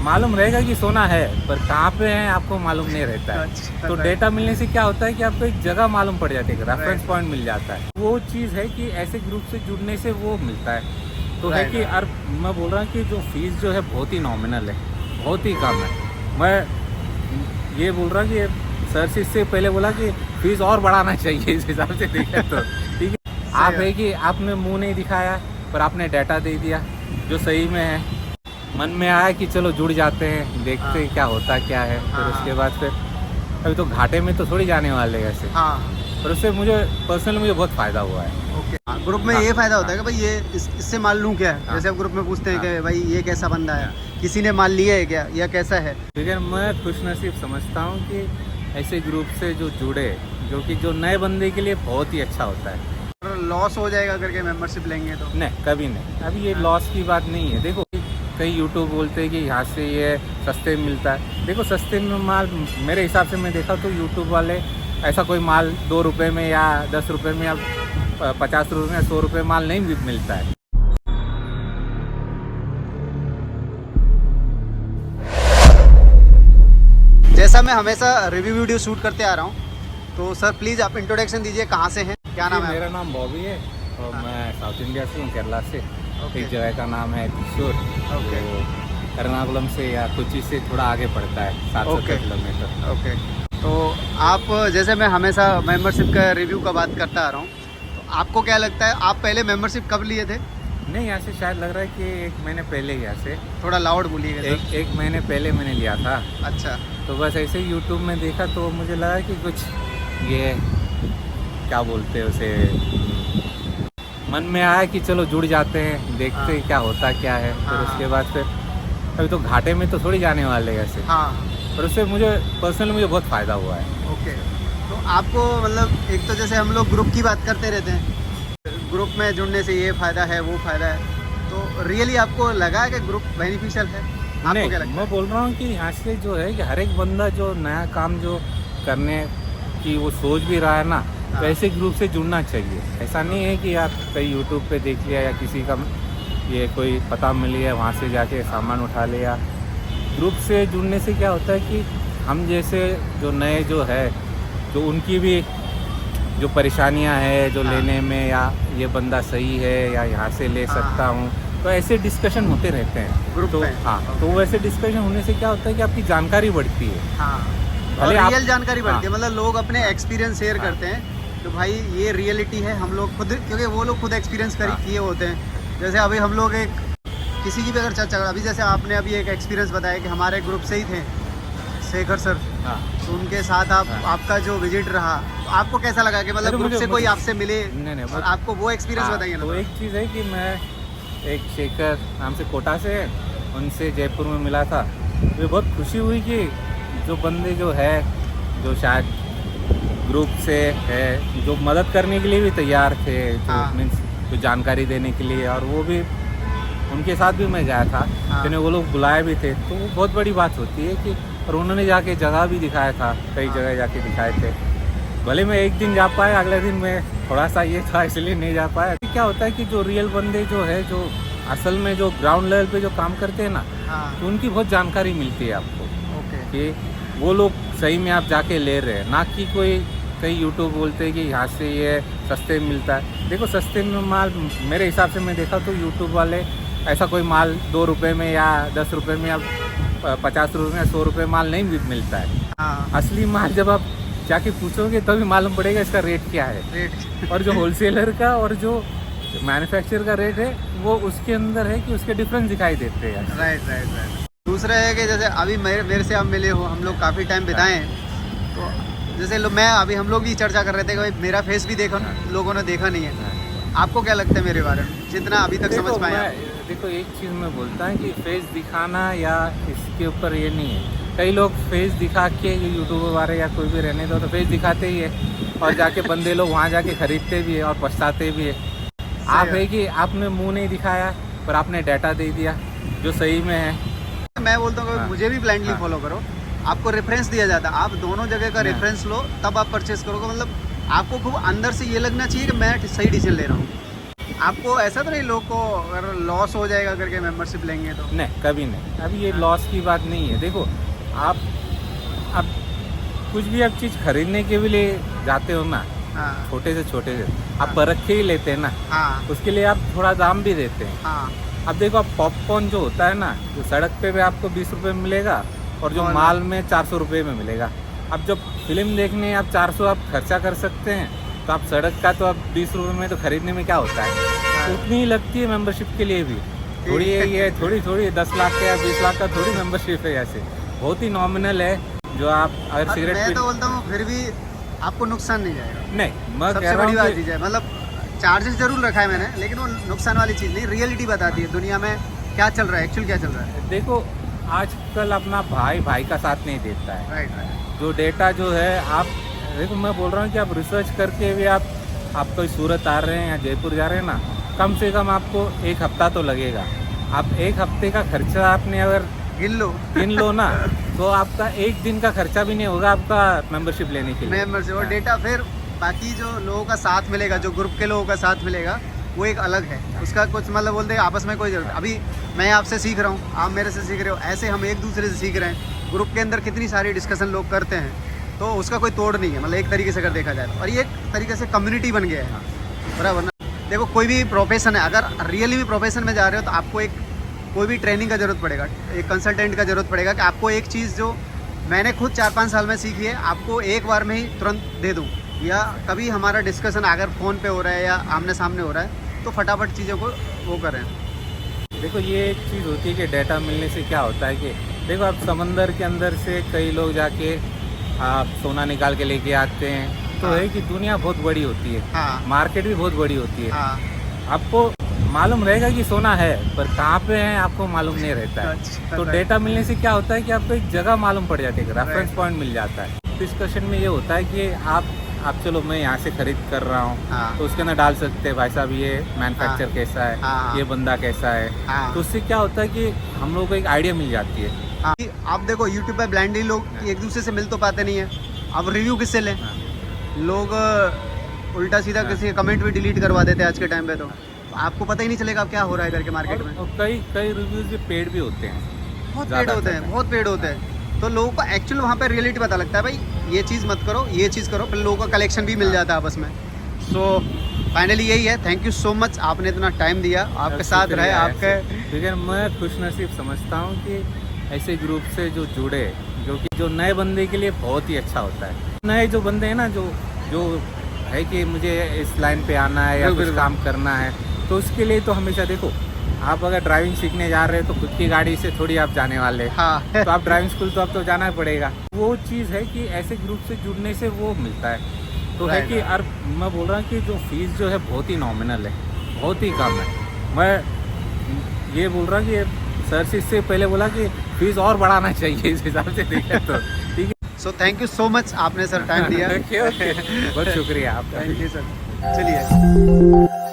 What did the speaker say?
मालूम रहेगा कि सोना है, पर कहाँ पे है आपको मालूम नहीं रहता है। अच्छा, तो डेटा मिलने से क्या होता है कि आपको एक जगह मालूम पड़ जाती है, रेफरेंस Right. पॉइंट मिल जाता है। वो चीज़ है कि ऐसे ग्रुप से जुड़ने से वो मिलता है। तो है Right, कि right. और मैं बोल रहा हूँ कि जो फीस जो है बहुत ही नॉमिनल है, बहुत ही कम है। मैं ये बोल रहा हूँ कि सर से इससे पहले बोला कि फीस और बढ़ाना चाहिए इस हिसाब से देखें तो ठीक है। आप है कि आपने मुंह नहीं दिखाया पर आपने डाटा दे दिया जो सही में है। मन में आया कि चलो जुड़ जाते हैं, देखते हैं क्या होता क्या है। फिर उसके बाद फिर अभी तो घाटे में तो थोड़ी जाने वाले हैं ऐसे। हाँ, पर उससे मुझे पर्सनली मुझे बहुत फ़ायदा हुआ है। ओके। ग्रुप में हाँ, ये फायदा होता है हाँ, कि भाई ये इससे माल लूँ क्या है। हाँ, जैसे आप ग्रुप में पूछते हैं हाँ, कि भाई ये कैसा बंदा है, हाँ। किसी ने माल लिया है क्या, या कैसा है। लेकिन मैं खुशनसीब समझता हूँ कि ऐसे ग्रुप से जो जुड़े, जो कि जो नए बंदे के लिए बहुत ही अच्छा होता है। और लॉस हो जाएगा करके मेंबरशिप लेंगे तो। नहीं, कभी नहीं। अभी ये लॉस की बात नहीं है। देखो कई यूट्यूब बोलते हैं कि यहाँ से ये सस्ते में मिलता है। देखो सस्ते में माल मेरे हिसाब से मैं देखा तो यूट्यूब वाले ऐसा कोई माल 2 रुपये में या 10 रुपये में या 50 रुपये में 100 रुपये माल नहीं मिलता है। जैसा मैं हमेशा रिव्यू वीडियो शूट करते आ रहा हूँ, तो सर प्लीज़ आप इंट्रोडक्शन दीजिए, कहाँ से हैं, क्या नाम है मेरा नाम बॉबी है और हाँ। मैं साउथ इंडिया से हूँ, केरला से। ओके। एक जगह का नाम है त्रिशूर। ओके। तो एर्नाकुलम से या कोची से थोड़ा आगे पड़ता है, 770 ओके। किलोमीटर। ओके। तो आप, जैसे मैं हमेशा मेंबरशिप का रिव्यू का बात करता आ रहा हूँ, तो आपको क्या लगता है, आप पहले मेंबरशिप कब लिए थे। नहीं, यहाँ से शायद लग रहा है कि 1 महीने पहले यहाँ से थोड़ा लाउड बोलिएगा सर। एक महीने पहले मैंने लिया था। अच्छा। तो बस ऐसे ही यूट्यूब में देखा तो मुझे लगा कि कुछ ये क्या बोलते हैं उसे, मन में आया कि चलो जुड़ जाते हैं, देखते हैं क्या होता क्या है। फिर हाँ। उसके बाद फिर अभी तो घाटे में तो थोड़ी जाने वाले हैं ऐसे। हाँ, पर उससे मुझे पर्सनली मुझे बहुत फ़ायदा हुआ है। ओके। तो आपको मतलब, एक तो जैसे हम लोग ग्रुप की बात करते रहते हैं, ग्रुप में जुड़ने से ये फ़ायदा है वो फ़ायदा है, तो रियली आपको लगा है कि ग्रुप बेनिफिशियल है, आपको नहीं, क्या लगता मैं बोल रहा हूँ कि यहाँ से जो है कि हर एक बंदा जो नया काम जो करने की वो सोच भी रहा है ना, तो हाँ। ऐसे ग्रुप से जुड़ना चाहिए। ऐसा नहीं है कि आप कहीं यूट्यूब पे देख लिया या किसी का ये कोई पता मिल गया वहाँ से जाके सामान उठा लिया। ग्रुप से जुड़ने से क्या होता है कि हम जैसे जो नए जो है, जो उनकी भी जो परेशानियां है जो हाँ। लेने में, या ये बंदा सही है या यहाँ से ले हाँ। सकता हूँ, तो ऐसे डिस्कशन होते रहते हैं ग्रुप तो में। हाँ, तो वैसे डिस्कशन होने से क्या होता है कि आपकी जानकारी बढ़ती है। हाँ, और भले आप रियल जानकारी बढ़ती है, हाँ, मतलब लोग अपने एक्सपीरियंस शेयर हाँ, करते हैं, तो भाई ये रियलिटी है, हम लोग खुद, क्योंकि वो लोग खुद एक्सपीरियंस हाँ, किए होते हैं। जैसे अभी हम लोग एक किसी की भी अगर चर्चा, अभी जैसे आपने अभी एक एक्सपीरियंस बताया कि हमारे ग्रुप से ही थे शेखर सर, हाँ। तो उनके साथ हाँ। आपका जो विजिट रहा, तो आपको कैसा लगा कि मतलब अरे ग्रुप मुझे- से कोई मुझे- आपसे मिले नहीं, और आपको वो एक्सपीरियंस हाँ, बताइए ना तो थोड़ा। एक चीज़ है कि मैं एक शेखर नाम से कोटा से है, उनसे जयपुर में मिला था। मुझे बहुत खुशी हुई कि जो बंदे जो है, जो शायद ग्रुप से है, जो मदद करने के लिए भी तैयार थे, जो हाँ। मीन्स जो जानकारी देने के लिए, और वो भी उनके साथ भी मैं गया था। हाँ। जिन्हें वो लोग बुलाए भी थे, तो वो बहुत बड़ी बात होती है कि, और उन्होंने जाके जगह भी दिखाया था, कई हाँ। जगह जाके दिखाए थे। भले मैं एक दिन जा पाया, अगले दिन मैं थोड़ा सा ये था इसलिए नहीं जा पाया। क्या होता है कि जो रियल बंदे जो है, जो असल में जो ग्राउंड लेवल पे जो काम करते हैं ना, हाँ। तो उनकी बहुत जानकारी मिलती है आपको ओके। कि वो लोग सही में आप जाके ले रहे हैं, ना कि कोई कई यूट्यूब बोलते हैं कि यहाँ से ये सस्ते में मिलता है। देखो सस्ते में माल मेरे हिसाब से मैं देखा तो यूट्यूब वाले ऐसा कोई माल 2 रुपये में या 10 रुपये में या 50 रुपये में या 100 रुपये माल नहीं मिलता है। हाँ, असली माल जब आप जाके पूछोगे तभी मालूम पड़ेगा इसका रेट क्या है। रेट। और जो होलसेलर का और जो मैन्युफैक्चरर का रेट है, वो उसके अंदर है कि उसके डिफरेंस दिखाई देते हैं। Right, right, right. दूसरा है कि जैसे अभी मेरे से आप मिले हो, हम लोग काफ़ी टाइम बिताए हैं, तो जैसे मैं अभी हम लोग भी चर्चा कर रहे थे कि भाई मेरा फेस भी देखो, लोगों ने देखा नहीं है। आपको क्या लगता है मेरे बारे में, जितना अभी तक समझ पाए आप? देखो एक चीज़ मैं बोलता हूँ कि फेस दिखाना या इसके ऊपर ये नहीं है। कई लोग फेस दिखा के, यूट्यूबर वाले या कोई भी रहने दो, तो फेस दिखाते ही है और जाके बंदे लोग वहाँ जाके खरीदते भी है और पछताते भी है। आप है कि आपने मुंह नहीं दिखाया पर आपने डाटा दे दिया जो सही में है। मैं बोलता हूँ हाँ। मुझे भी ब्लाइंडली हाँ। फॉलो करो, आपको रेफरेंस दिया जाता है, आप दोनों जगह का हाँ। रेफरेंस लो, तब आप परचेस करोगे। मतलब आपको खूब अंदर से ये लगना चाहिए कि मैं सही डिसीजन ले रहा हूँ। आपको ऐसा तो नहीं लोग को अगर लॉस हो जाएगा करके मेंबरशिप लेंगे तो? नहीं, कभी नहीं। अभी ये लॉस की बात नहीं है। देखो आप अब कुछ भी आप चीज़ खरीदने के भी लिए जाते हो ना, हाँ छोटे से आप परख के ही लेते हैं ना, हाँ उसके लिए आप थोड़ा दाम भी देते हैं। हाँ। अब देखो आप पॉपकॉर्न जो होता है ना, जो सड़क पे भी आपको 20 रुपये में मिलेगा और जो और माल में 400 रुपये में मिलेगा। अब जब फिल्म देखने आप 400 आप खर्चा कर सकते हैं, तो आप सड़क का तो आप 20 रुपये में तो खरीदने में क्या होता है, तो उतनी ही लगती है मेंबरशिप के लिए भी। थोड़ी ये थोड़ी 10 लाख का या 20 लाख का थोड़ी मेंबरशिप है, ऐसे बहुत ही नॉमिनल है। जो आप अगर सिगरेट मैं तो बोलता हूँ फिर भी आपको नुकसान नहीं जाएगा। नहीं, मैं कह सबसे रहा बड़ी हूँ बात कि चीज़ है, मतलब चार्जेस जरूर रखा है मैंने, लेकिन वो नुकसान वाली चीज़ नहीं, रियलिटी बताती है दुनिया में क्या चल रहा है, एक्चुअल क्या चल रहा है। देखो आजकल अपना भाई का साथ नहीं देता है। राइट। जो डेटा जो है आप देखो, मैं बोल रहा हूँ कि आप रिसर्च करके भी आप कोई सूरत आ रहे हैं या जयपुर जा रहे हैं ना, कम से कम आपको 1 हफ्ता तो लगेगा। आप 1 हफ्ते का खर्चा आपने अगर गिन लो ना, तो आपका 1 दिन का खर्चा भी नहीं होगा आपका मेंबरशिप लेने के लिए। मेंबरशिप और डेटा, फिर बाकी जो लोगों का साथ मिलेगा, जो ग्रुप के लोगों का साथ मिलेगा, वो एक अलग है। उसका कुछ मतलब बोलते हैं आपस में कोई जरूरत। अभी मैं आपसे सीख रहा हूँ, आप मेरे से सीख रहे हो, ऐसे हम एक दूसरे से सीख रहे हैं। ग्रुप के अंदर कितनी सारी डिस्कशन लोग करते हैं, तो उसका कोई तोड़ नहीं है, मतलब एक तरीके से अगर देखा जाए तो। और ये एक तरीके से कम्युनिटी बन गया है, बराबर ना। देखो कोई भी प्रोफेशन है, अगर रियली भी प्रोफेशन में जा रहे हो तो आपको कोई भी ट्रेनिंग का ज़रूरत पड़ेगा, एक कंसल्टेंट का ज़रूरत पड़ेगा कि आपको एक चीज़ जो मैंने खुद 4-5 साल में सीखी है, आपको एक बार में ही तुरंत दे दूँ, या कभी हमारा डिस्कशन अगर फ़ोन पे हो रहा है या आमने सामने हो रहा है तो फटाफट चीज़ों को वो करें। देखो ये एक चीज़ होती है कि डेटा मिलने से क्या होता है कि देखो आप समंदर के अंदर से कई लोग जाके आप सोना निकाल के लेके आते हैं, तो है कि दुनिया बहुत बड़ी होती है, हाँ मार्केट भी बहुत बड़ी होती है। हाँ। आपको मालूम रहेगा कि सोना है, पर कहाँ पे है आपको मालूम नहीं रहता है। तो डेटा मिलने से क्या होता है कि आपको एक जगह मालूम पड़ जाती है, रेफरेंस पॉइंट मिल जाता है। डिस्कशन में ये होता है कि आप चलो मैं यहाँ से खरीद कर रहा हूँ, हाँ। तो उसके अंदर डाल सकते हैं भाई साहब ये मैन्युफैक्चर कैसा है, हाँ। ये बंदा कैसा है। हाँ। तो उससे क्या होता है कि हम लोग को एक आइडिया मिल जाती है। हाँ। आप देखो यूट्यूब पे ब्लाइंडली लोग एक दूसरे से मिल तो पाते नहीं है, अब रिव्यू किससे लें? लोग उल्टा सीधा किसी कमेंट भी डिलीट करवा देते हैं आज के टाइम पे। तो आपको पता ही नहीं चलेगा अब क्या हो रहा है करके मार्केट में। और कई रिव्यूज भी पेड भी होते हैं, बहुत पेड होते हैं, बहुत पेड होते हैं। तो लोगों को एक्चुअल वहाँ पे रियलिटी पता लगता है, भाई ये चीज़ मत करो, ये चीज़ करो, फिर लोगों का कलेक्शन भी मिल जाता है आपस में। सो फाइनली यही है। थैंक यू सो मच, आपने इतना टाइम दिया, आपके साथ रहे आपके। ठीक है, मैं खुशनसीब समझता हूँ कि ऐसे ग्रुप से जो जुड़े, जो नए बंदे के लिए बहुत ही अच्छा होता है। नए जो बंदे हैं ना, जो है कि मुझे इस लाइन पे आना है या कुछ काम करना है, तो उसके लिए तो हमेशा देखो, आप अगर ड्राइविंग सीखने जा रहे हो तो खुद की गाड़ी से थोड़ी आप जाने वाले। हाँ। तो आप ड्राइविंग स्कूल तो अब तो जाना ही पड़ेगा। वो चीज़ है कि ऐसे ग्रुप से जुड़ने से वो मिलता है। तो है कि और मैं बोल रहा हूँ कि जो फीस जो है बहुत ही नॉमिनल है, बहुत ही कम है। मैं ये बोल रहा हूँ कि सर से इससे पहले बोला कि फीस और बढ़ाना चाहिए इस हिसाब से देखें तो। ठीक है, so thank you so much, आपने सर टाइम दिया। बहुत शुक्रिया आपका। Thank you sir. चलिए।